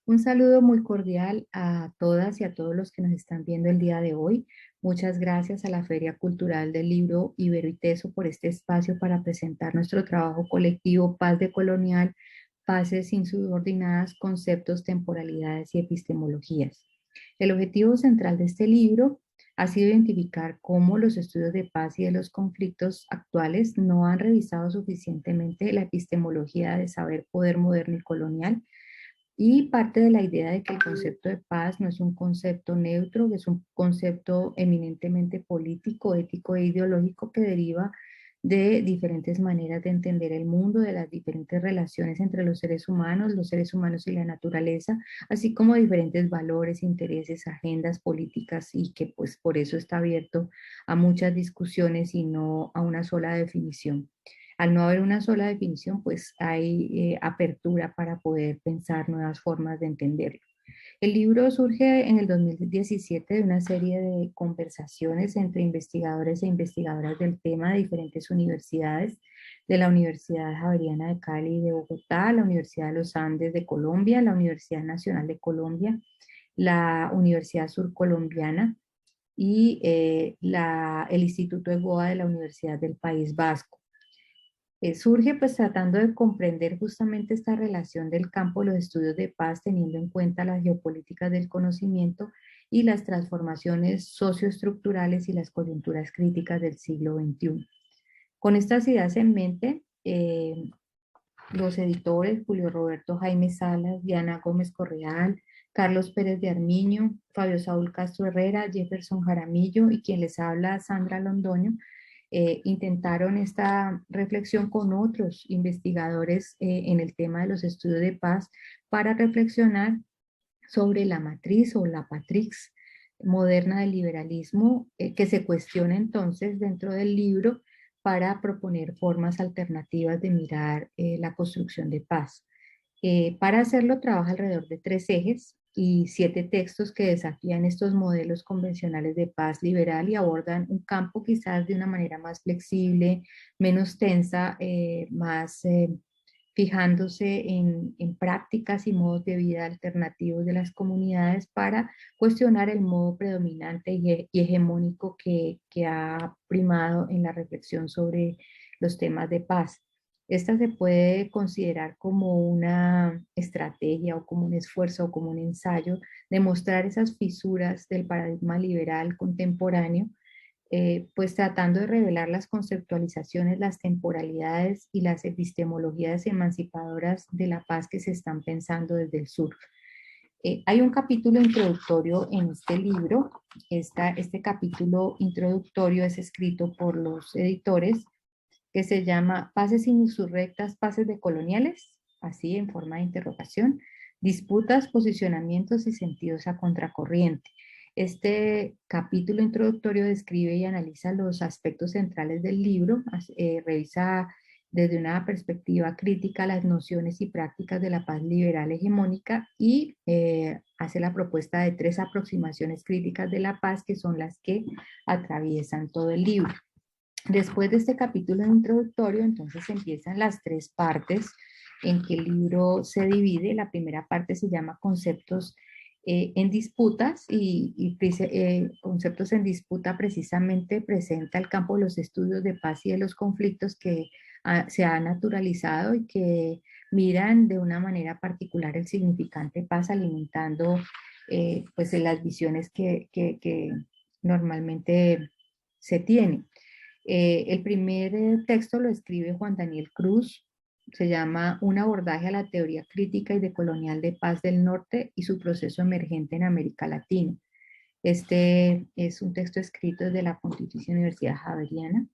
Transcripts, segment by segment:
Un saludo muy cordial a todas y a todos los que nos están viendo el día de hoy. Muchas gracias a la Feria Cultural del Libro Ibero y Teso por este espacio para presentar nuestro trabajo colectivo Paz decolonial, Fases insubordinadas, conceptos, temporalidades y epistemologías. El objetivo central de este libro ha sido identificar cómo los estudios de paz y de los conflictos actuales no han revisado suficientemente la epistemología de saber, poder moderno y colonial, y parte de la idea de que el concepto de paz no es un concepto neutro, que es un concepto eminentemente político, ético e ideológico que deriva de diferentes maneras de entender el mundo, de las diferentes relaciones entre los seres humanos y la naturaleza, así como diferentes valores, intereses, agendas políticas, y que pues por eso está abierto a muchas discusiones y no a una sola definición. Al no haber una sola definición, pues hay apertura para poder pensar nuevas formas de entenderlo. El libro surge en el 2017 de una serie de conversaciones entre investigadores e investigadoras del tema de diferentes universidades, de la Universidad Javeriana de Cali y de Bogotá, la Universidad de los Andes de Colombia, la Universidad Nacional de Colombia, la Universidad Surcolombiana y el Instituto de Goa de la Universidad del País Vasco. Surge pues tratando de comprender justamente esta relación del campo de los estudios de paz, teniendo en cuenta las geopolíticas del conocimiento y las transformaciones socioestructurales y las coyunturas críticas del siglo XXI. Con estas ideas en mente, los editores Julio Roberto Jaime Salas, Diana Gómez Correal, Carlos Pérez de Armiño, Fabio Saúl Castro Herrera, Jefferson Jaramillo y quien les habla, Sandra Londoño, intentaron esta reflexión con otros investigadores en el tema de los estudios de paz para reflexionar sobre la matriz o la patrix moderna del liberalismo, que se cuestiona entonces dentro del libro para proponer formas alternativas de mirar la construcción de paz. Para hacerlo trabaja alrededor de 3 ejes y 7 textos que desafían estos modelos convencionales de paz liberal y abordan un campo quizás de una manera más flexible, menos tensa, más fijándose en prácticas y modos de vida alternativos de las comunidades para cuestionar el modo predominante y hegemónico que ha primado en la reflexión sobre los temas de paz. Esta se puede considerar como una estrategia o como un esfuerzo o como un ensayo de mostrar esas fisuras del paradigma liberal contemporáneo, pues tratando de revelar las conceptualizaciones, las temporalidades y las epistemologías emancipadoras de la paz que se están pensando desde el sur. Hay un capítulo introductorio en este libro. Este capítulo introductorio es escrito por los editores, que se llama Paces insurrectas, paces decoloniales, así en forma de interrogación, disputas, posicionamientos y sentidos a contracorriente. Este capítulo introductorio describe y analiza los aspectos centrales del libro, revisa desde una perspectiva crítica las nociones y prácticas de la paz liberal hegemónica y hace la propuesta de 3 aproximaciones críticas de la paz que son las que atraviesan todo el libro. Después de este capítulo introductorio, entonces empiezan las 3 partes en que el libro se divide. La primera parte se llama Conceptos en disputas y Conceptos en disputa precisamente presenta el campo de los estudios de paz y de los conflictos que se ha naturalizado y que miran de una manera particular el significante paz, alimentando pues las visiones que normalmente se tienen. El primer texto lo escribe Juan Daniel Cruz, se llama Un abordaje a la teoría crítica y decolonial de paz del norte y su proceso emergente en América Latina. Este es un texto escrito desde la Pontificia Universidad Javeriana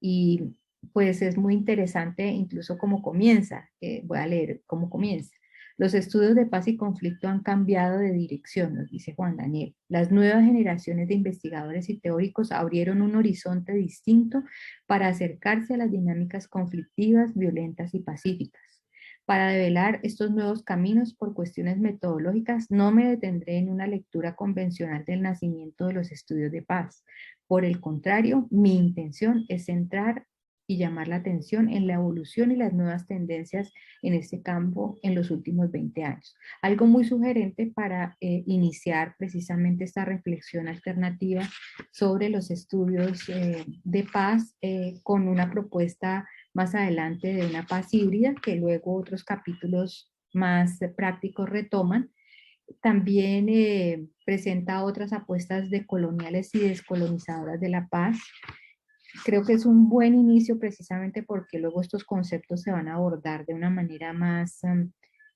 y pues es muy interesante incluso cómo comienza. Voy a leer cómo comienza. Los estudios de paz y conflicto han cambiado de dirección, nos dice Juan Daniel. Las nuevas generaciones de investigadores y teóricos abrieron un horizonte distinto para acercarse a las dinámicas conflictivas, violentas y pacíficas. Para develar estos nuevos caminos por cuestiones metodológicas, no me detendré en una lectura convencional del nacimiento de los estudios de paz. Por el contrario, mi intención es centrar y llamar la atención en la evolución y las nuevas tendencias en este campo en los últimos 20 años. Algo muy sugerente para iniciar precisamente esta reflexión alternativa sobre los estudios de paz con una propuesta más adelante de una paz híbrida que luego otros capítulos más prácticos retoman. También presenta otras apuestas decoloniales y descolonizadoras de la paz. Creo que es un buen inicio precisamente porque luego estos conceptos se van a abordar de una manera más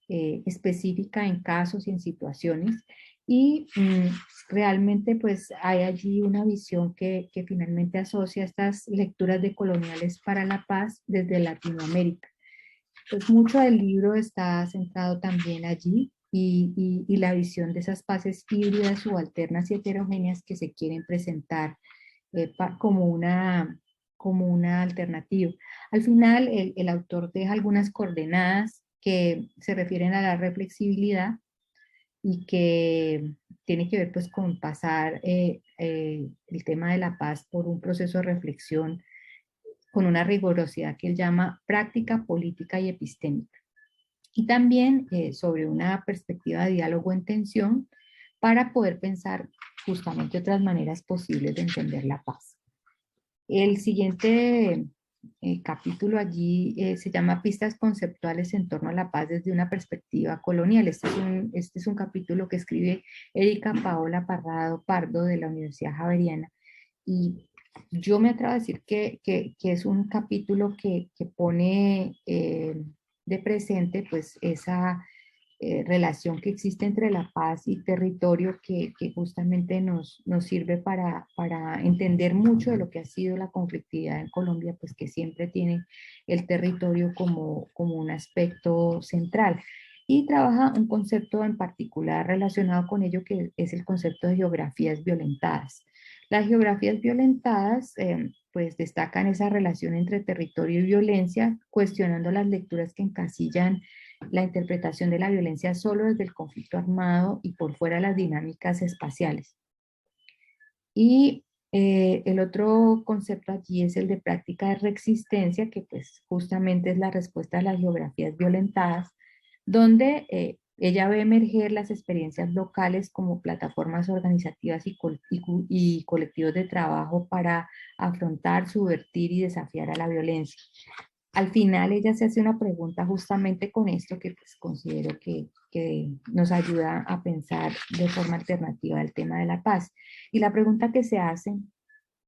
específica en casos y en situaciones. Y realmente pues hay allí una visión que finalmente asocia estas lecturas decoloniales para la paz desde Latinoamérica. Pues mucho del libro está centrado también allí y la visión de esas paces híbridas, subalternas y heterogéneas que se quieren presentar como una alternativa. Al final, el autor deja algunas coordenadas que se refieren a la reflexibilidad y que tiene que ver pues con pasar el tema de la paz por un proceso de reflexión con una rigurosidad que él llama práctica, política y epistémica. Y también sobre una perspectiva de diálogo en tensión para poder pensar justamente otras maneras posibles de entender la paz. El siguiente capítulo allí se llama Pistas conceptuales en torno a la paz desde una perspectiva colonial. Este es un capítulo que escribe Erika Paola Pardo de la Universidad Javeriana. Y yo me atrevo a decir que es un capítulo que pone de presente pues esa relación que existe entre la paz y territorio que justamente nos sirve para entender mucho de lo que ha sido la conflictividad en Colombia, pues que siempre tiene el territorio como un aspecto central. Y trabaja un concepto en particular relacionado con ello, que es el concepto de geografías violentadas. Las geografías violentadas pues destacan esa relación entre territorio y violencia, cuestionando las lecturas que encasillan la interpretación de la violencia solo desde el conflicto armado y por fuera de las dinámicas espaciales. Y el otro concepto allí es el de práctica de reexistencia, que pues justamente es la respuesta a las geografías violentadas, donde ella ve emerger las experiencias locales como plataformas organizativas y colectivos de trabajo para afrontar, subvertir y desafiar a la violencia. Al final ella se hace una pregunta justamente con esto que pues, considero que nos ayuda a pensar de forma alternativa el tema de la paz. Y la pregunta que se hace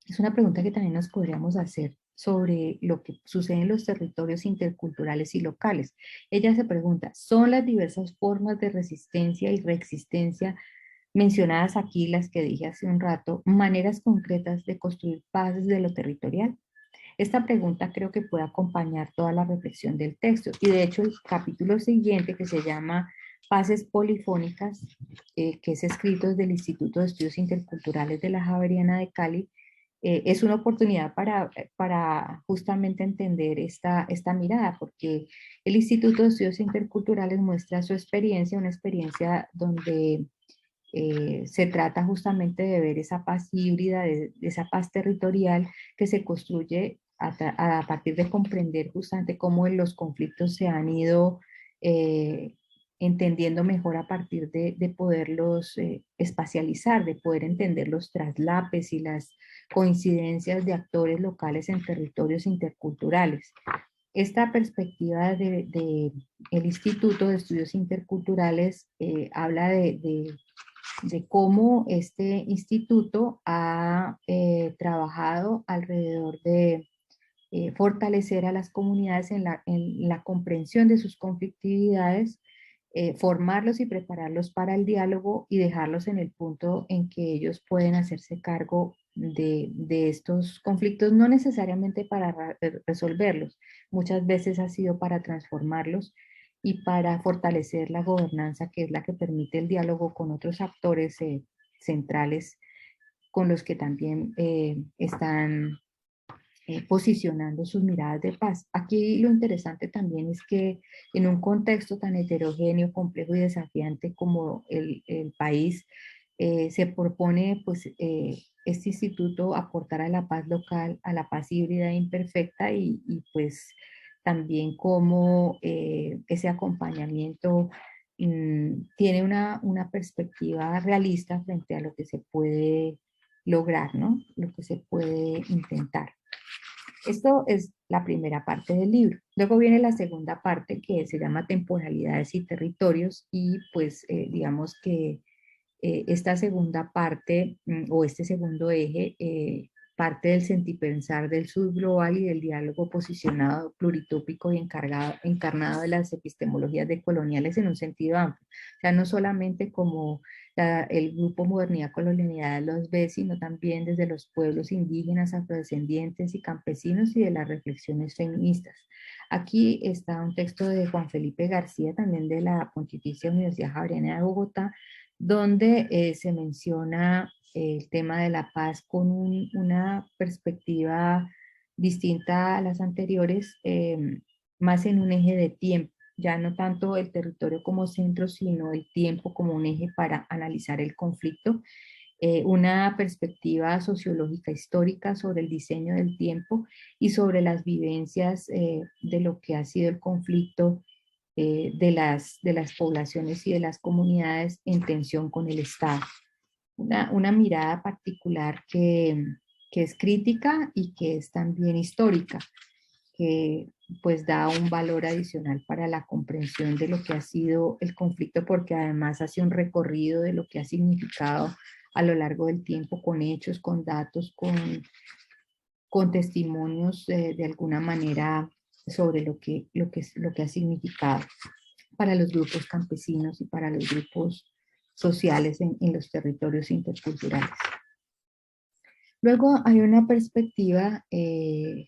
es una pregunta que también nos podríamos hacer sobre lo que sucede en los territorios interculturales y locales. Ella se pregunta, ¿son las diversas formas de resistencia y reexistencia mencionadas aquí, las que dije hace un rato, maneras concretas de construir paz desde lo territorial? Esta pregunta creo que puede acompañar toda la reflexión del texto y de hecho el capítulo siguiente que se llama Paces Polifónicas, que es escrito desde el Instituto de Estudios Interculturales de la Javeriana de Cali, es una oportunidad para justamente entender esta mirada, porque el Instituto de Estudios Interculturales muestra su experiencia, una experiencia donde se trata justamente de ver esa paz híbrida, de esa paz territorial que se construye a partir de comprender justamente cómo los conflictos se han ido entendiendo mejor a partir de poderlos espacializar, de poder entender los traslapes y las coincidencias de actores locales en territorios interculturales. Esta perspectiva el Instituto de Estudios Interculturales habla de cómo este instituto ha trabajado alrededor de fortalecer a las comunidades en la comprensión de sus conflictividades, formarlos y prepararlos para el diálogo y dejarlos en el punto en que ellos pueden hacerse cargo de estos conflictos, no necesariamente para resolverlos, muchas veces ha sido para transformarlos y para fortalecer la gobernanza, que es la que permite el diálogo con otros actores centrales con los que también están posicionando sus miradas de paz. Aquí lo interesante también es que en un contexto tan heterogéneo, complejo y desafiante como el país, Se propone pues este instituto aportar a la paz local, a la paz híbrida e imperfecta y pues también cómo ese acompañamiento tiene una perspectiva realista frente a lo que se puede lograr, ¿no? Lo que se puede intentar. Esto es la primera parte del libro. Luego viene la segunda parte que se llama temporalidades y territorios y pues digamos que esta segunda parte o este segundo eje parte del sentipensar del sur global y del diálogo posicionado, pluritópico y encarnado de las epistemologías decoloniales en un sentido amplio. O sea, no solamente como el grupo Modernidad Colonialidad los ve, sino también desde los pueblos indígenas, afrodescendientes y campesinos y de las reflexiones feministas. Aquí está un texto de Juan Felipe García, también de la Pontificia Universidad Javeriana de Bogotá, donde se menciona el tema de la paz con una perspectiva distinta a las anteriores, más en un eje de tiempo, ya no tanto el territorio como centro, sino el tiempo como un eje para analizar el conflicto, una perspectiva sociológica histórica sobre el diseño del tiempo y sobre las vivencias de lo que ha sido el conflicto de las poblaciones y de las comunidades en tensión con el Estado. Una mirada particular que es crítica y que es también histórica, que pues da un valor adicional para la comprensión de lo que ha sido el conflicto, porque además hace un recorrido de lo que ha significado a lo largo del tiempo con hechos, con datos, con testimonios de alguna manera sobre lo que ha significado para los grupos campesinos y para los grupos sociales en los territorios interculturales. Luego hay una perspectiva de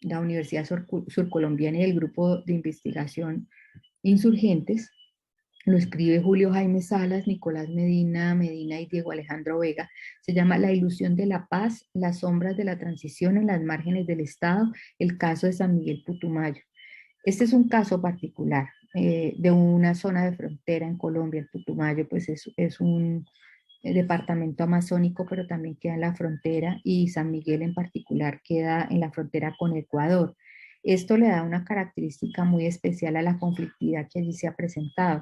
la Universidad Surcolombiana y el grupo de investigación Insurgentes. Lo escribe Julio Jaime Salas, Nicolás Medina y Diego Alejandro Vega. Se llama La ilusión de la paz, las sombras de la transición en las márgenes del Estado, el caso de San Miguel Putumayo. Este es un caso particular de una zona de frontera en Colombia. El Putumayo pues es un departamento amazónico, pero también queda en la frontera y San Miguel en particular queda en la frontera con Ecuador. Esto le da una característica muy especial a la conflictividad que allí se ha presentado.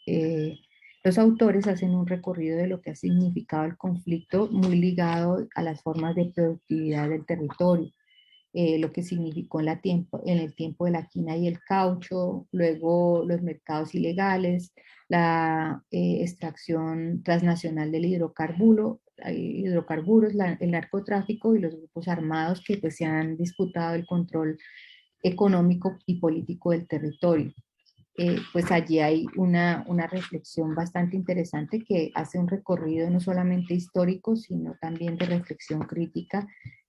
Eh, los autores hacen un recorrido de lo que ha significado el conflicto muy ligado a las formas de productividad del territorio, lo que significó en el tiempo de la quina y el caucho, luego los mercados ilegales, la extracción transnacional del hidrocarburos, el narcotráfico y los grupos armados que pues, se han disputado el control económico y político del territorio. Pues allí hay una reflexión bastante interesante que hace un recorrido no solamente histórico, sino también de reflexión crítica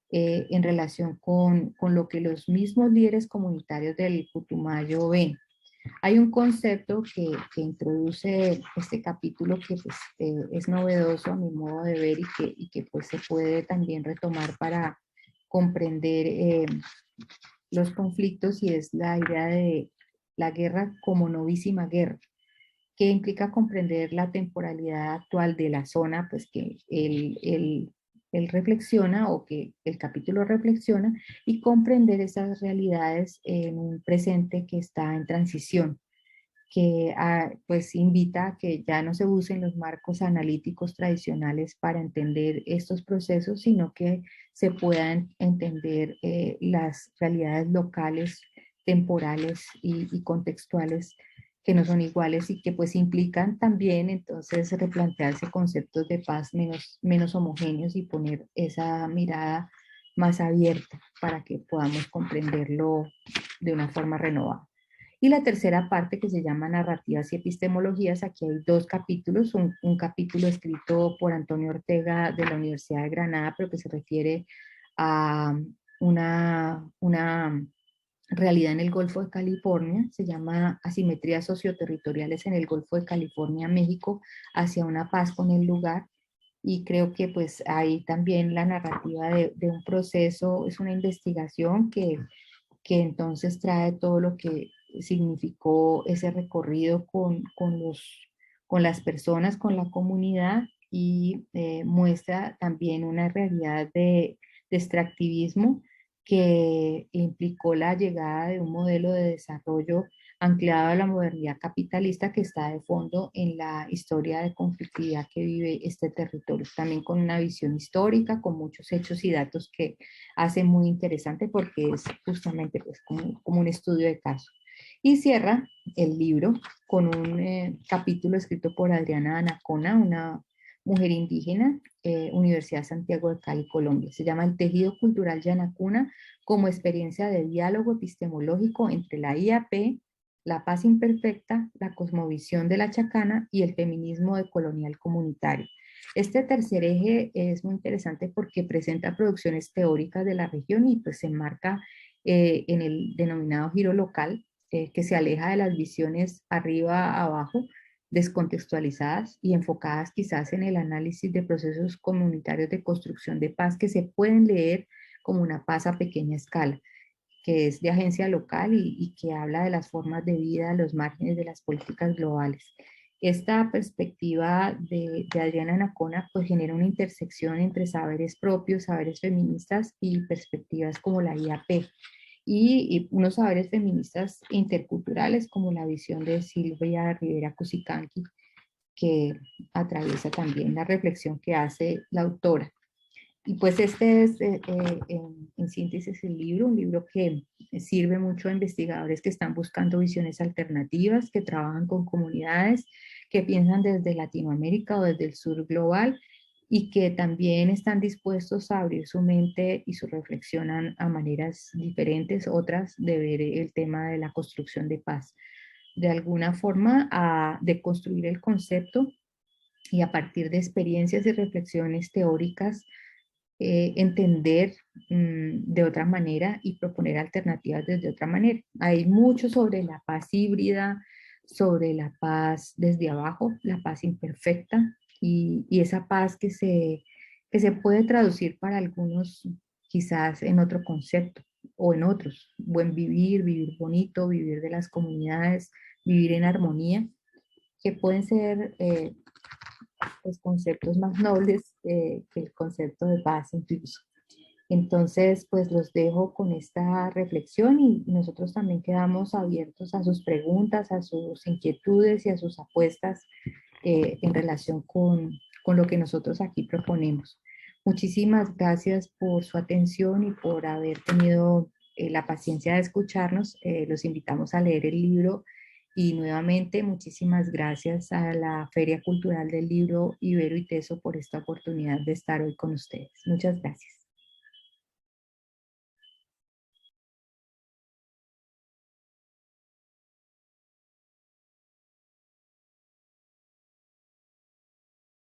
en relación con lo que los mismos líderes comunitarios del Putumayo ven. Hay un concepto que introduce este capítulo que pues, es novedoso a mi modo de ver y que pues, se puede también retomar para comprender los conflictos y es la idea de la guerra como novísima guerra, que implica comprender la temporalidad actual de la zona, pues que él reflexiona o que el capítulo reflexiona y comprender esas realidades en un presente que está en transición, que pues invita a que ya no se usen los marcos analíticos tradicionales para entender estos procesos, sino que se puedan entender las realidades locales, temporales y contextuales que no son iguales y que pues implican también entonces replantearse conceptos de paz menos homogéneos y poner esa mirada más abierta para que podamos comprenderlo de una forma renovada. Y la tercera parte que se llama Narrativas y Epistemologías, aquí hay dos capítulos, un capítulo escrito por Antonio Ortega de la Universidad de Granada, pero que se refiere a una realidad en el Golfo de California, se llama Asimetrías socioterritoriales en el Golfo de California, México, hacia una paz con el lugar. Y creo que pues ahí también la narrativa de un proceso es una investigación que entonces trae todo lo que significó ese recorrido con los con las personas, con la comunidad y muestra también una realidad de extractivismo que implicó la llegada de un modelo de desarrollo anclado a la modernidad capitalista que está de fondo en la historia de conflictividad que vive este territorio, también con una visión histórica, con muchos hechos y datos que hace muy interesante porque es justamente pues, como un estudio de caso. Y cierra el libro con un capítulo escrito por Adriana Anacona, una mujer indígena, Universidad Santiago de Cali, Colombia. Se llama El tejido cultural Yanacuna como experiencia de diálogo epistemológico entre la IAP, la paz imperfecta, la cosmovisión de la chacana y el feminismo decolonial comunitario. Este tercer eje es muy interesante porque presenta producciones teóricas de la región y pues se enmarca en el denominado giro local, que se aleja de las visiones arriba a abajo, descontextualizadas y enfocadas quizás en el análisis de procesos comunitarios de construcción de paz que se pueden leer como una paz a pequeña escala, que es de agencia local y que habla de las formas de vida a los márgenes de las políticas globales. Esta perspectiva de Adriana Anacona pues genera una intersección entre saberes propios, saberes feministas y perspectivas como la IAP y unos saberes feministas interculturales como la visión de Silvia Rivera Cusicanqui, que atraviesa también la reflexión que hace la autora. Y pues este es, en síntesis, el libro, un libro que sirve mucho a investigadores que están buscando visiones alternativas, que trabajan con comunidades, que piensan desde Latinoamérica o desde el sur global y que también están dispuestos a abrir su mente y su reflexión a maneras diferentes, otras de ver el tema de la construcción de paz. De alguna forma, de construir el concepto y a partir de experiencias y reflexiones teóricas, entender de otra manera y proponer alternativas desde otra manera. Hay mucho sobre la paz híbrida, sobre la paz desde abajo, la paz imperfecta y esa paz que se puede traducir para algunos quizás en otro concepto o en otros. Buen vivir, vivir bonito, vivir de las comunidades, vivir en armonía, que pueden ser los conceptos más nobles que el concepto de paz incluso. Entonces, pues los dejo con esta reflexión y nosotros también quedamos abiertos a sus preguntas, a sus inquietudes y a sus apuestas en relación con lo que nosotros aquí proponemos. Muchísimas gracias por su atención y por haber tenido la paciencia de escucharnos. Los invitamos a leer el libro y nuevamente muchísimas gracias a la Feria Cultural del Libro Ibero y Teso por esta oportunidad de estar hoy con ustedes. Muchas gracias.